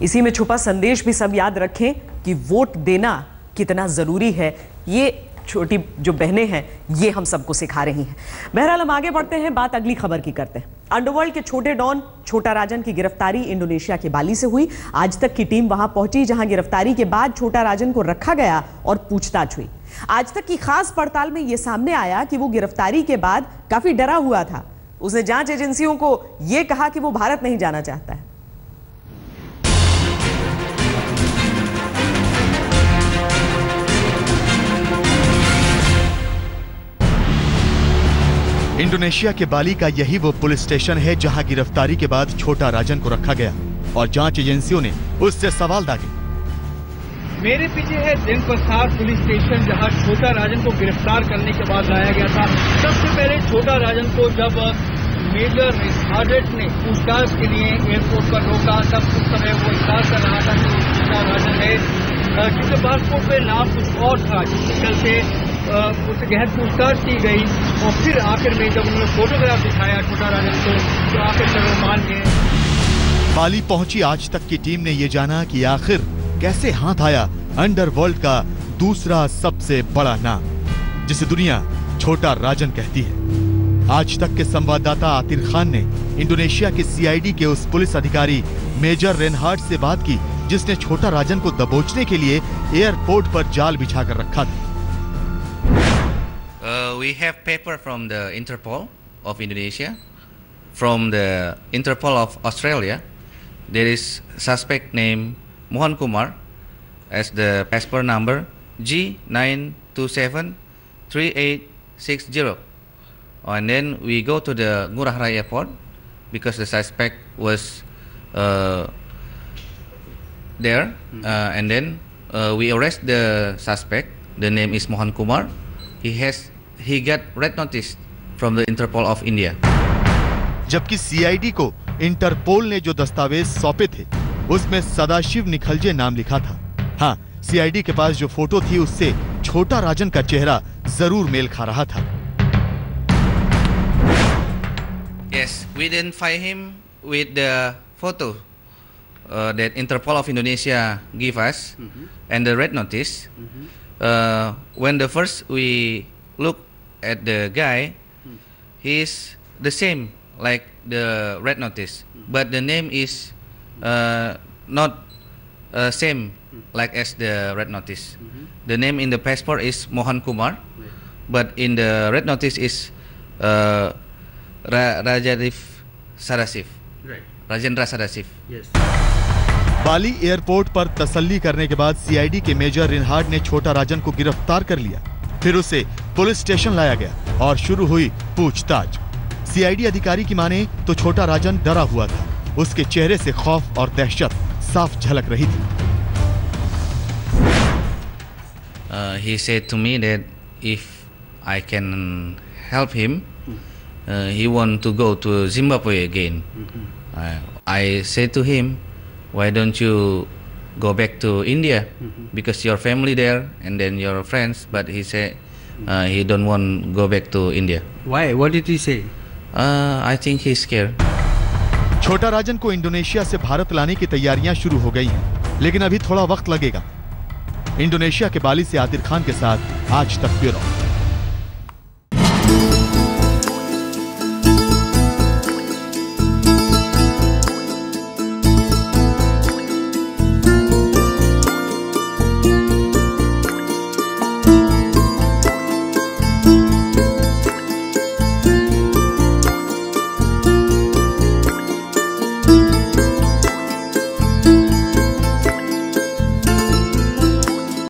इसी में छुपा संदेश भी सब याद रखें कि वोट देना कितना जरूरी है। ये छोटी जो बहनें हैं ये हम सबको सिखा रही हैं। बहरहाल हम आगे बढ़ते हैं, बात अगली खबर की करते हैं। अंडरवर्ल्ड के छोटे डॉन छोटा राजन की गिरफ्तारी इंडोनेशिया के बाली से हुई। आज तक की टीम वहां पहुंची जहां गिरफ्तारी के बाद छोटा राजन को रखा गया और पूछताछ हुई। आज तक की खास पड़ताल में यह सामने आया कि वो गिरफ्तारी के बाद काफी डरा हुआ था। उसने जांच एजेंसियों को यह कहा कि वो भारत नहीं जाना चाहता है। इंडोनेशिया के बाली का यही वो पुलिस स्टेशन है जहां गिरफ्तारी के बाद छोटा राजन को रखा गया और जांच एजेंसियों ने उससे सवाल दागे। मेरे पीछे है देनपसार पुलिस स्टेशन जहां छोटा राजन को गिरफ्तार करने के बाद लाया गया था। सबसे पहले छोटा राजन को जब मेजर रिनहार्ड ने पूछताछ के लिए एयरपोर्ट पर रोका, तब उस समय वो इकरार कर रहा था कि वो छोटा राजन है, जिसके पासपोर्ट पे नाम कुछ और था, जिसके चलते उससे गहन पूछताछ की गई और फिर आखिर में जब उन्होंने फोटोग्राफ दिखाया छोटा राजन को तो आखिर वो मान गए। बाली पहुंची आज तक की टीम ने ये जाना कि आखिर कैसे हाथ आया अंडरवर्ल्ड का दूसरा सबसे बड़ा नाम, जिसे दुनिया छोटा राजन कहती है। आज तक के संवाददाता आतिर खान ने इंडोनेशिया के सीआईडी के उस पुलिस अधिकारी मेजर रेनहार्ड से बात की जिसने छोटा राजन को दबोचने के लिए एयरपोर्ट पर जाल बिछाकर रखा था। We have paper from the Interpol of Indonesia, from the Interpol of Australia. There is suspect named Mohan Kumar as the passport number G9273860. And then we go to the Ngurah Rai Airport because the suspect was there, and then we arrest the suspect. The name is Mohan Kumar. He got red notice from the Interpol of India. जबकि CID को interpole ने जो दस्तावेज सौंपे थे उसमें सदाशिव निखलजे नाम लिखा था। हाँ, सीआईडी के पास जो फोटो थी उससे छोटा राजन का चेहरा जरूर मेल खा रहा था। Yes, we identify him with the photo that Interpol of Indonesia give us and the red notice. When the first we look at the guy, he is the same like the red notice, but the name is not same like as the red notice. The name in the passport is Mohan Kumar, but in the red notice is Rajendra Sadasif. Yes. Bali airport पर तसल्ली करने के बाद CID के major रिनहार्ड ने छोटा राजन को गिरफ्तार कर लिया। फिर उसे पुलिस स्टेशन लाया गया और शुरू हुई पूछताछ। सीआईडी अधिकारी की माने तो छोटा राजन डरा हुआ था। उसके चेहरे से खौफ और दहशत साफ झलक रही थी। He said to me that if I can help him, he want to go to Zimbabwe again. I said to him, why don't you go back to India because your family there and then your friends, but he said he don't want go back to India. Why? What did he say? I think he's scared. छोटा राजन को Indonesia से भारत लाने की तैयारियां शुरू हो गई हैं, लेकिन अभी थोड़ा वक्त लगेगा। इंडोनेशिया के बाली से आतिर खान के साथ आज तक ब्यूरो।